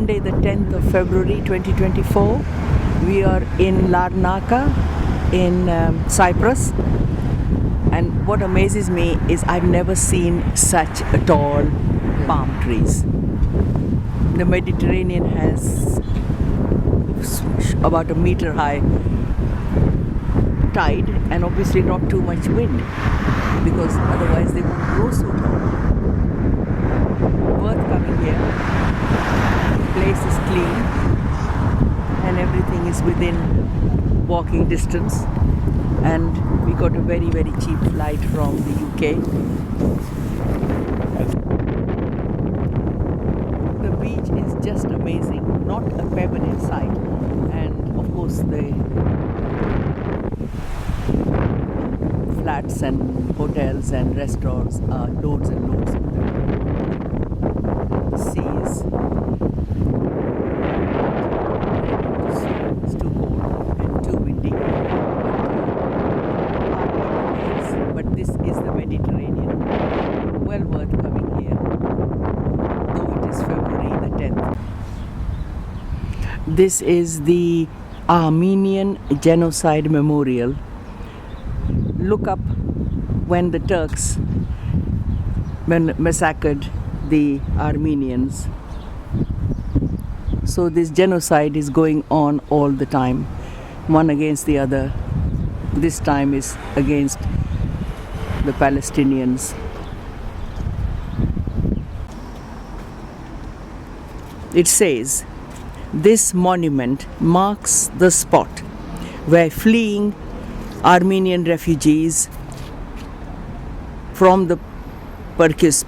Sunday the 10th of February 2024. We are in Larnaca in Cyprus, and what amazes me is I've never seen such tall palm trees. The Mediterranean has about a meter high tide and obviously not too much wind, because otherwise they won't grow so tall. Worth coming here. The place is clean and everything is within walking distance, and we got a very cheap flight from the UK. The beach is just amazing, not a pebble in sight, and of course the flats and hotels and restaurants are loads and loads of them. The sea is it's too cold and too windy, but this is the Mediterranean. Well worth coming here, though it is February the 10th. This is the Armenian Genocide Memorial. Look up when the Turks massacred the Armenians. So this genocide is going on all the time, one against the other. This time is against the Palestinians. It says, "This monument marks the spot where fleeing Armenian refugees from the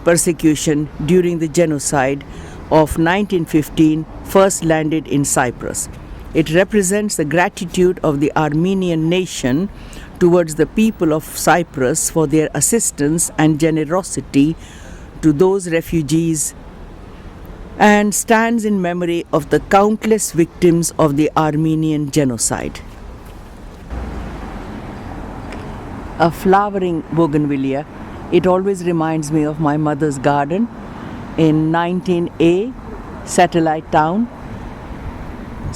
persecution during the genocide of 1915 first landed in Cyprus. It represents the gratitude of the Armenian nation towards the people of Cyprus for their assistance and generosity to those refugees, and stands in memory of the countless victims of the Armenian genocide." A flowering bougainvillea. It always reminds me of my mother's garden in 19A, satellite town,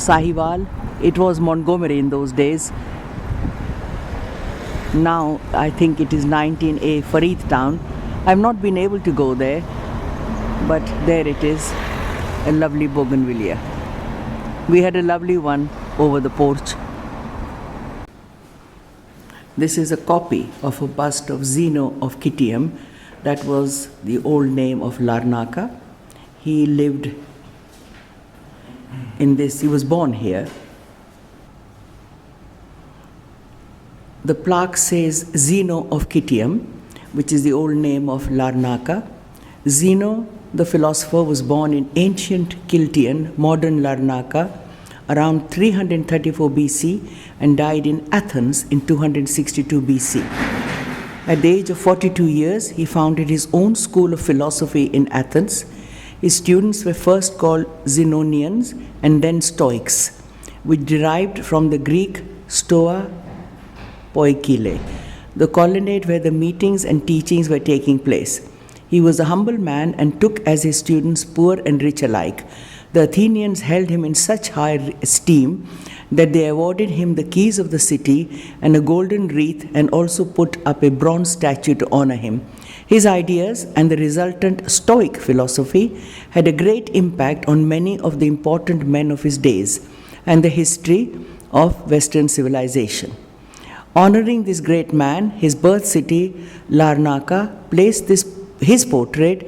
Sahiwal. It was Montgomery in those days. Now I think it is 19A, Farid town. I've not been able to go there, but there it is, a lovely bougainvillea. We had a lovely one over the porch. This is a copy of a bust of Zeno of Citium. That was the old name of Larnaca. He lived in this, he was born here. The plaque says Zeno of Citium, which is the old name of Larnaca. Zeno, the philosopher, was born in ancient Kiltian, modern Larnaca, around 334 BC and died in Athens in 262 BC. At the age of 42 years, he founded his own school of philosophy in Athens. His students were first called Zenonians and then Stoics, which derived from the Greek stoa poikile, the colonnade where the meetings and teachings were taking place. He was a humble man and took as his students poor and rich alike. The Athenians held him in such high esteem that they awarded him the keys of the city and a golden wreath, and also put up a bronze statue to honor him. His ideas and the resultant Stoic philosophy had a great impact on many of the important men of his days and the history of Western civilization. Honoring this great man, his birth city, Larnaca, placed his portrait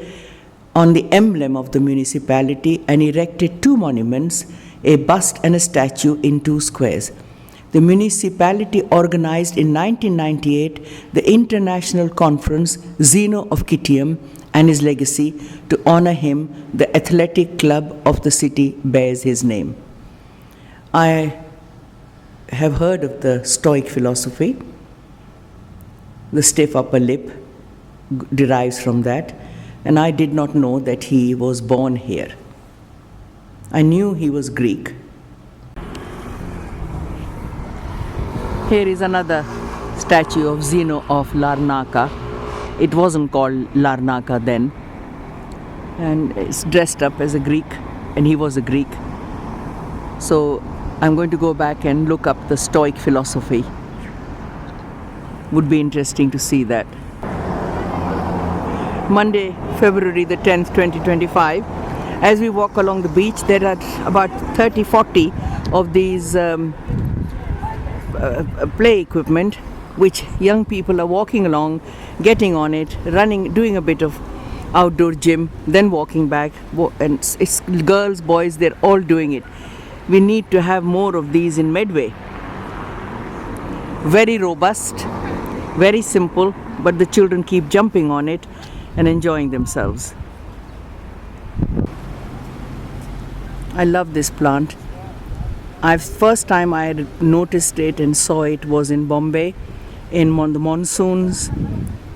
on the emblem of the municipality and erected two monuments, a bust and a statue in 2 squares. The municipality organized in 1998 the international conference Zeno of Citium and his legacy. To honor him, the athletic club of the city bears his name. I have heard of the Stoic philosophy. The stiff upper lip derives from that, and I did not know that he was born here. I knew he was Greek. Here is another statue of Zeno of Larnaca. It wasn't called Larnaca then, and it's dressed up as a Greek and he was a Greek. So I'm going to go back and look up the Stoic philosophy. Would be interesting to see that. Monday, February the 10th, 2025. As we walk along the beach, there are about 30-40 of these play equipment, which young people are walking along, getting on it, running, doing a bit of outdoor gym, then walking back. And it's girls, boys, they're all doing it. We need to have more of these in Medway. Very robust, very simple, but the children keep jumping on it and enjoying themselves. I love this plant. First time I had noticed it and saw it was in Bombay in the monsoons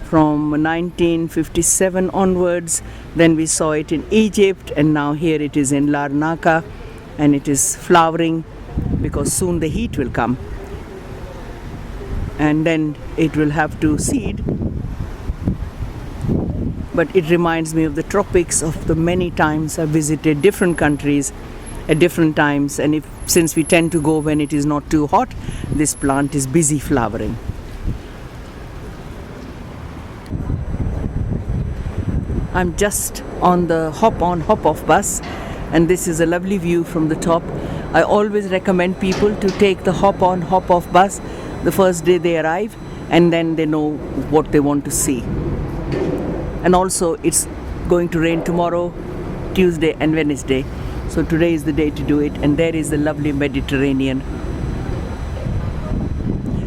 from 1957 onwards. Then we saw it in Egypt, and now here it is in Larnaca, and it is flowering because soon the heat will come and then it will have to seed. But it reminds me of the tropics, of the many times I visited different countries at different times, and since we tend to go when it is not too hot, this plant is busy flowering. I'm just on the hop-on, hop-off bus, and this is a lovely view from the top. I always recommend people to take the hop-on, hop-off bus the first day they arrive, and then they know what they want to see. And also, it's going to rain tomorrow, Tuesday and Wednesday. So today is the day to do it, and there is the lovely Mediterranean.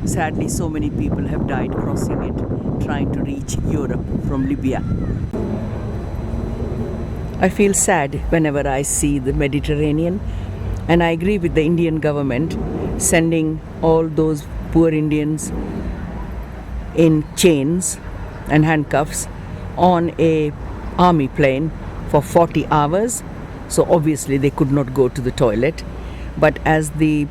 Sadly, so many people have died crossing it, trying to reach Europe from Libya. I feel sad whenever I see the Mediterranean, and I agree with the Indian government sending all those poor Indians in chains and handcuffs on a army plane for 40 hours. So obviously they could not go to the toilet. But as the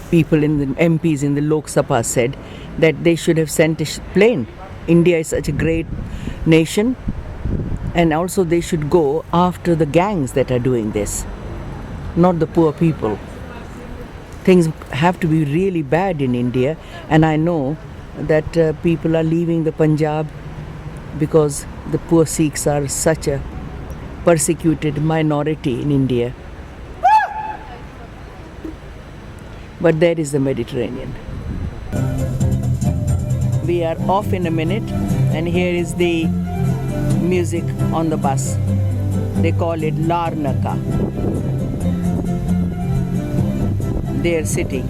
people in the MPs in the Lok Sabha said, that they should have sent a plane. India is such a great nation, and also they should go after the gangs that are doing this, not the poor people. Things have to be really bad in India, and I know that people are leaving the Punjab because the poor Sikhs are such a persecuted minority in India. But there is the Mediterranean. We are off in a minute, and here is the music on the bus. They call it Larnaca. Their city.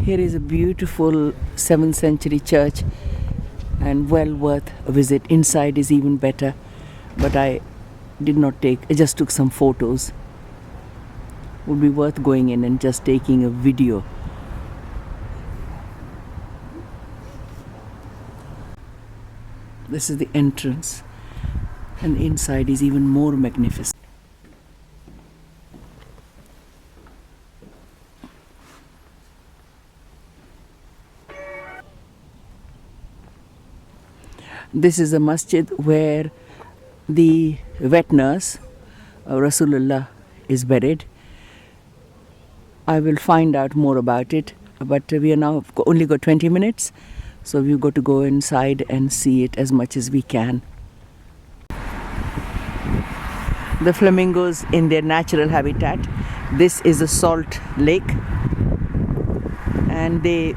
Here is a beautiful 7th century church, and well worth a visit. Inside is even better, but I just took some photos. Would be worth going in and just taking a video. This is the entrance, and the inside is even more magnificent. This is a masjid where the wet nurse, Rasulullah, is buried. I will find out more about it, but we are now only got 20 minutes, so we've got to go inside and see it as much as we can. The flamingos in their natural habitat. This is a salt lake, and they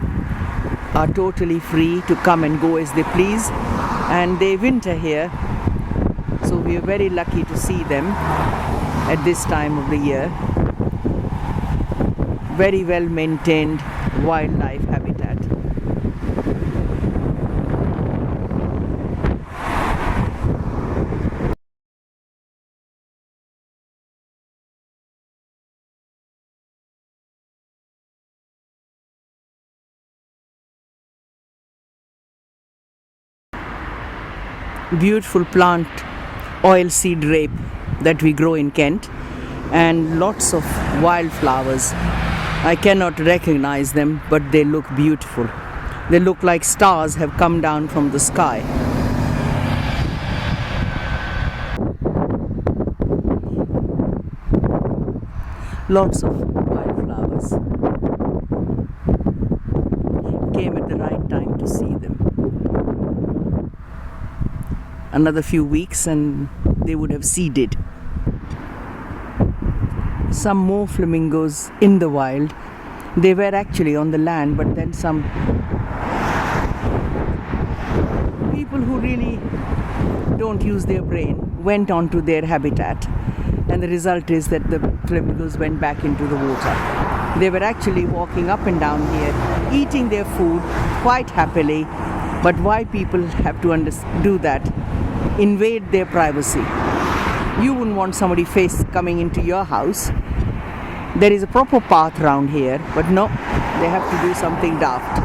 are totally free to come and go as they please, and they winter here, so we are very lucky to see them at this time of the year. Very well maintained wildlife habitat. Beautiful plant, oilseed rape, that we grow in Kent, and lots of wildflowers. I cannot recognize them, but they look beautiful. They look like stars have come down from the sky. Lots of wildflowers. Came at the right time to see them. Another few weeks and they would have seeded. Some more flamingos in the wild. They were actually on the land, but then some people who really don't use their brain went onto their habitat, and the result is that the flamingos went back into the water. They were actually walking up and down here, eating their food quite happily, but why people have to do that? Invade their privacy. You wouldn't want somebody coming into your house. There is a proper path around here, but no, they have to do something daft.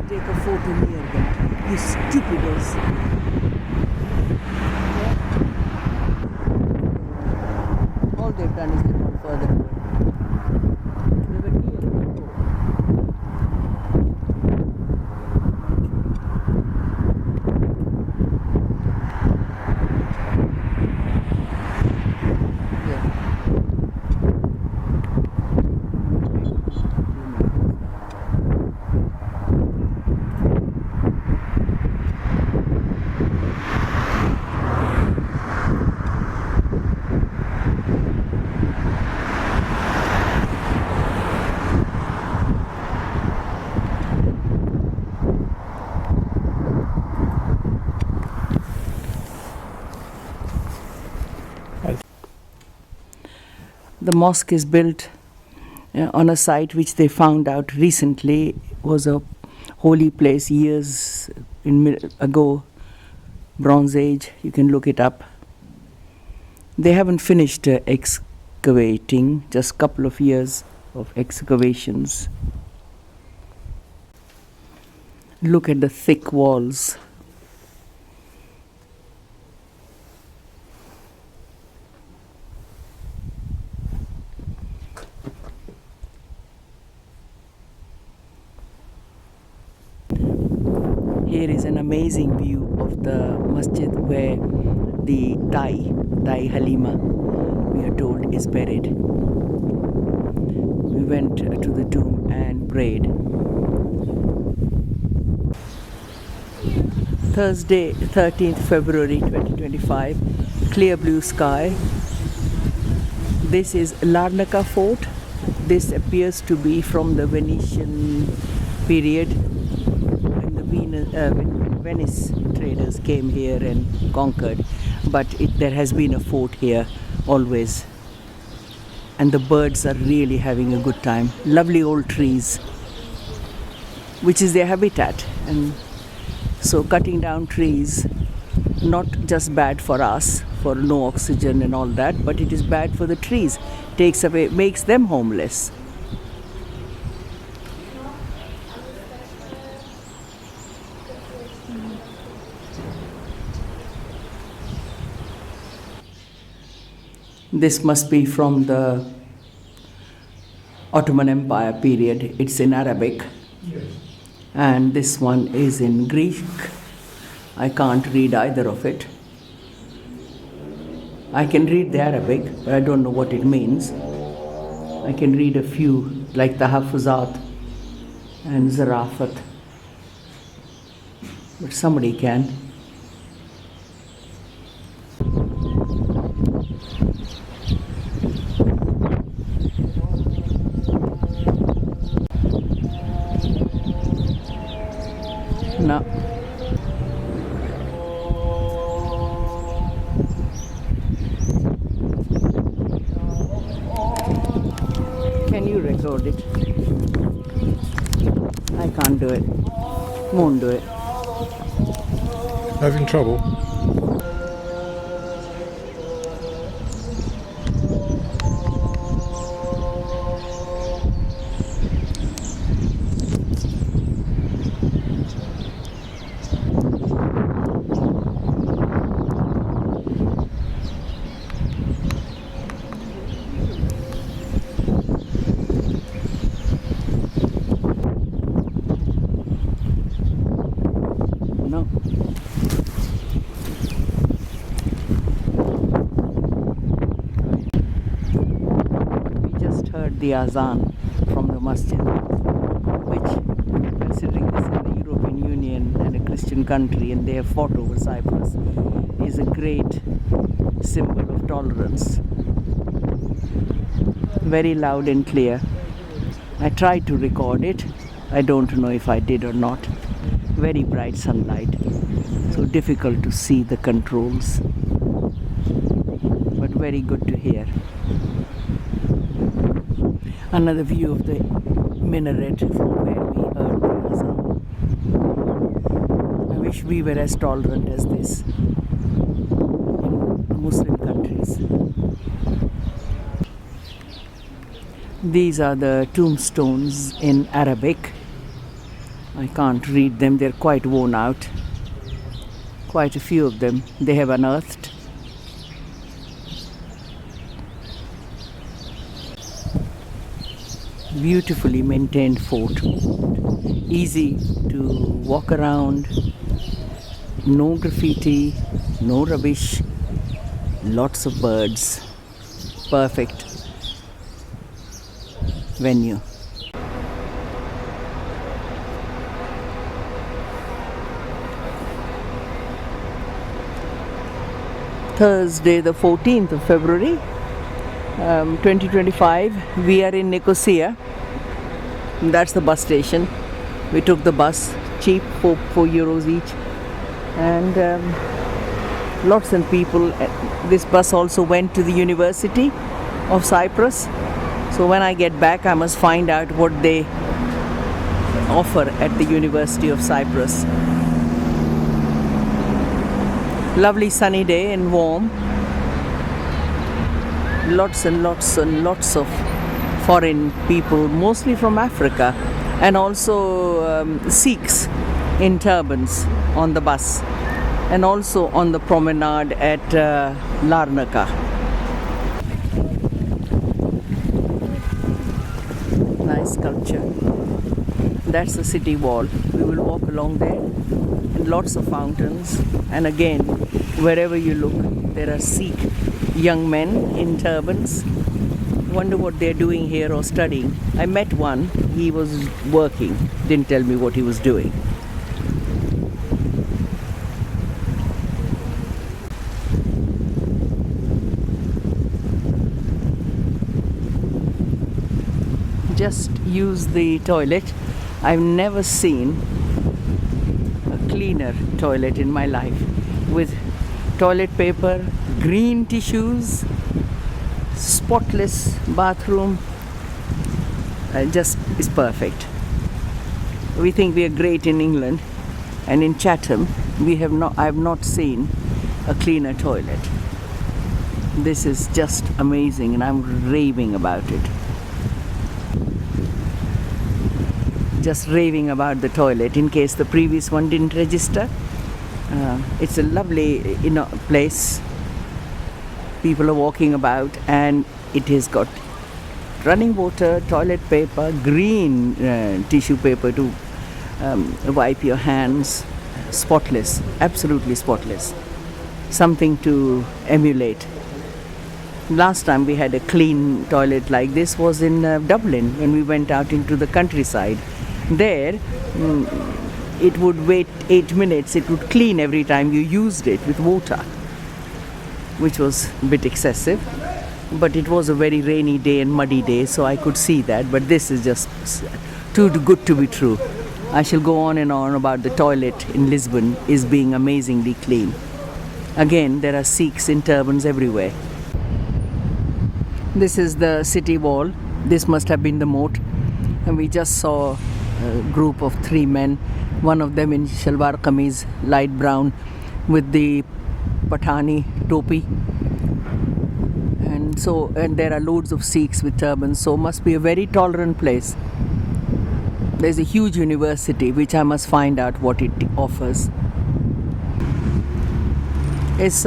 Take a photo near them, you stupidos. All they've done is they've gone further away. They were near. The mosque is built on a site which they found out recently was a holy place years ago, Bronze Age. You can look it up. They haven't finished excavating, just a couple of years of excavations. Look at the thick walls. Here is an amazing view of the masjid where the Dai Halima, we are told, is buried. We went to the tomb and prayed. Thursday, 13th February 2025, clear blue sky. This is Larnaca Fort. This appears to be from the Venetian period. When Venice traders came here and conquered, but there has been a fort here always, and the birds are really having a good time. Lovely old trees, which is their habitat, and so cutting down trees, not just bad for us, for no oxygen and all that, but it is bad for the trees, makes them homeless. This must be from the Ottoman Empire period. It's in Arabic. Yes. And this one is in Greek. I can't read either of it. I can read the Arabic, but I don't know what it means. I can read a few, like the Hafizat and Zarafat. But somebody can. No. Can you record it? I can't do it. Won't do it. Having trouble? know. We just heard the azan from the masjid, which, considering this is the European Union and a Christian country and they have fought over Cyprus, is a great symbol of tolerance. Very loud and clear. I tried to record it. I don't know if I did or not. Very bright sunlight, so difficult to see the controls, but very good to hear. Another view of the minaret from where we heard the azan. I wish we were as tolerant as this in Muslim countries. These are the tombstones in Arabic. I can't read them, they're quite worn out. Quite a few of them they have unearthed. Beautifully maintained fort. Easy to walk around. No graffiti, no rubbish, lots of birds. Perfect venue. Thursday, the 14th of February, 2025. We are in Nicosia. That's the bus station. We took the bus, cheap, €4 each, and lots of people. This bus also went to the University of Cyprus. So when I get back, I must find out what they offer at the University of Cyprus. Lovely sunny day and warm. Lots and lots and lots of foreign people, mostly from Africa, and also Sikhs in turbans on the bus, and also on the promenade at Larnaca. Nice sculpture. That's the city wall. We will walk along there, and lots of fountains. And again, wherever you look, there are Sikh young men in turbans. Wonder what they're doing here or studying. I met one, he was working, didn't tell me what he was doing. Just use the toilet. I've never seen a cleaner toilet in my life, with toilet paper, green tissues, spotless bathroom. Just is perfect. We think we are great in England, and in Chatham I have not seen a cleaner toilet. This is just amazing, and I'm raving about it. Just raving about the toilet in case the previous one didn't register. It's a lovely place. People are walking about, and it has got running water, toilet paper, green tissue paper to wipe your hands. Spotless, absolutely spotless. Something to emulate. Last time we had a clean toilet like this was in Dublin, when we went out into the countryside. There, it would wait 8 minutes. It would clean every time you used it with water, which was a bit excessive. But it was a very rainy day and muddy day, so I could see that. But this is just too good to be true. I shall go on and on about the toilet in Lisbon is being amazingly clean. Again, there are Sikhs in turbans everywhere. This is the city wall. This must have been the moat. And we just saw a group of 3 men, one of them in shalwar kameez, light brown, with the Pathani topi. And there are loads of Sikhs with turbans, so must be a very tolerant place. There's a huge university, which I must find out what it offers. It's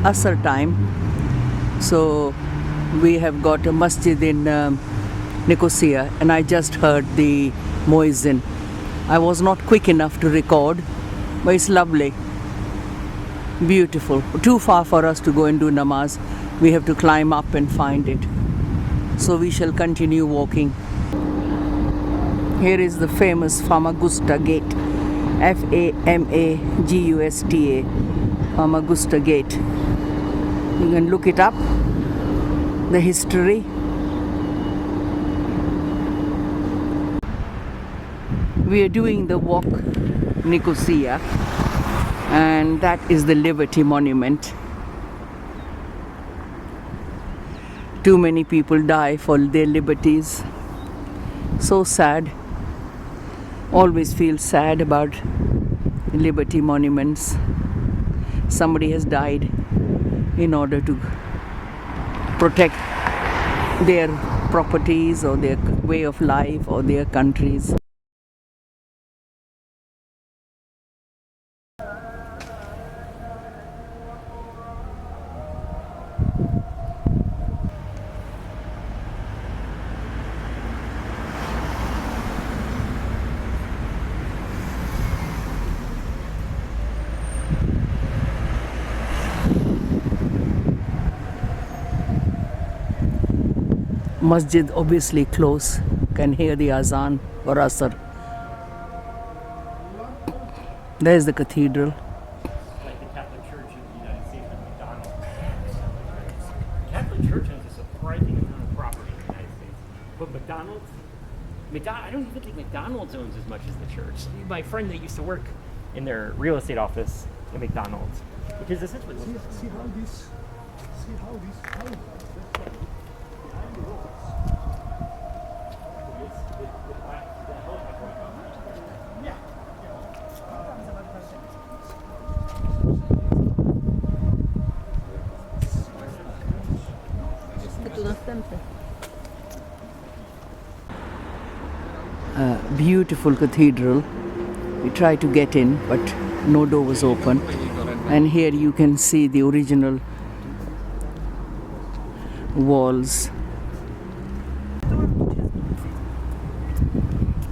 Asr time, so we have got a masjid in Nicosia, and I just heard the muezzin I was not quick enough to record, but it's lovely. Beautiful. Too far for us to go and do namaz. We have to climb up and find it. So we shall continue walking. Here is the famous Famagusta Gate. Famagusta. Famagusta Gate. You can look it up. The history. We are doing the walk Nicosia, and that is the Liberty Monument. Too many people die for their liberties. So sad. Always feel sad about Liberty monuments. Somebody has died in order to protect their properties or their way of life or their countries. Masjid obviously close. Can hear the azan or asr. There's the cathedral. It's like the Catholic Church in the United States with McDonald's. The Catholic Church has a surprising amount of property in the United States. But McDonald's, I don't even think McDonald's owns as much as the church. My friend that used to work in their real estate office at McDonald's, because essentially See how this behind the rocks. Beautiful cathedral. We tried to get in, but no door was open. And here you can see the original walls.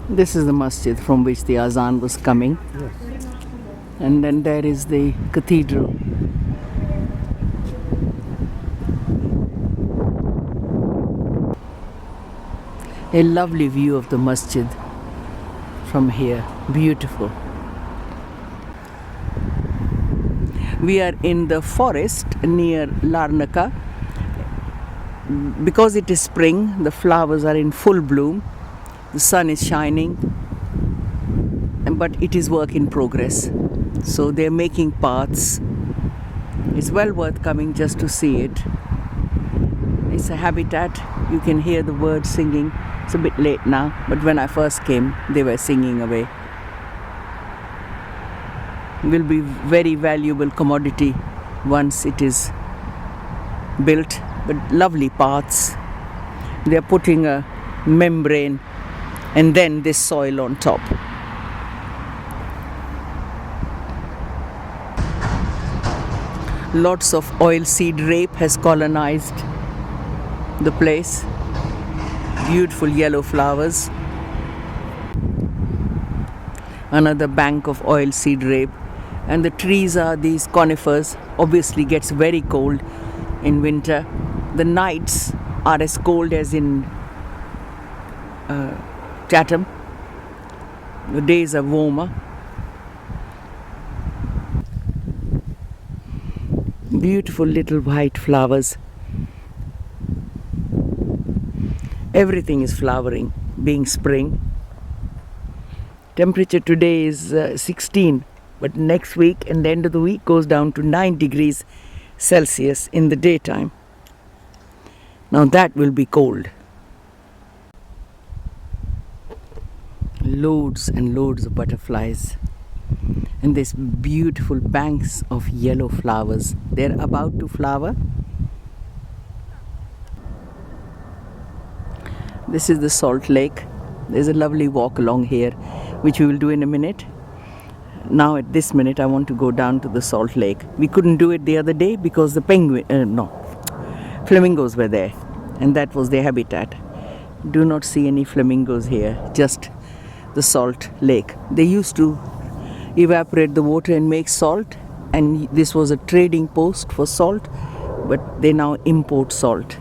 This is the masjid from which the azan was coming. Yes. And then there is the cathedral. A lovely view of the masjid from here. Beautiful. We are in the forest near Larnaca. Because it is spring, the flowers are in full bloom. The sun is shining, but it is work in progress. So they're making paths. It's well worth coming just to see it. It's a habitat. You can hear the birds singing. It's a bit late now, but when I first came, they were singing away. Will be very valuable commodity once it is built, but lovely paths. They are putting a membrane and then this soil on top. Lots of oilseed rape has colonized the place. Beautiful yellow flowers. Another bank of oilseed rape. And the trees are these conifers. Obviously gets very cold in winter. The nights are as cold as in Chatham. The days are warmer. Beautiful little white flowers. Everything is flowering, being spring. Temperature today is 16, but next week and the end of the week goes down to 9 degrees Celsius in the daytime. Now that will be cold. Loads and loads of butterflies. And these beautiful banks of yellow flowers. They're about to flower. This is the Salt Lake. There's a lovely walk along here, which we will do in a minute. Now at this minute, I want to go down to the Salt Lake. We couldn't do it the other day because the flamingos were there, and that was their habitat. Do not see any flamingos here, just the salt lake. They used to evaporate the water and make salt, and this was a trading post for salt, but they now import salt.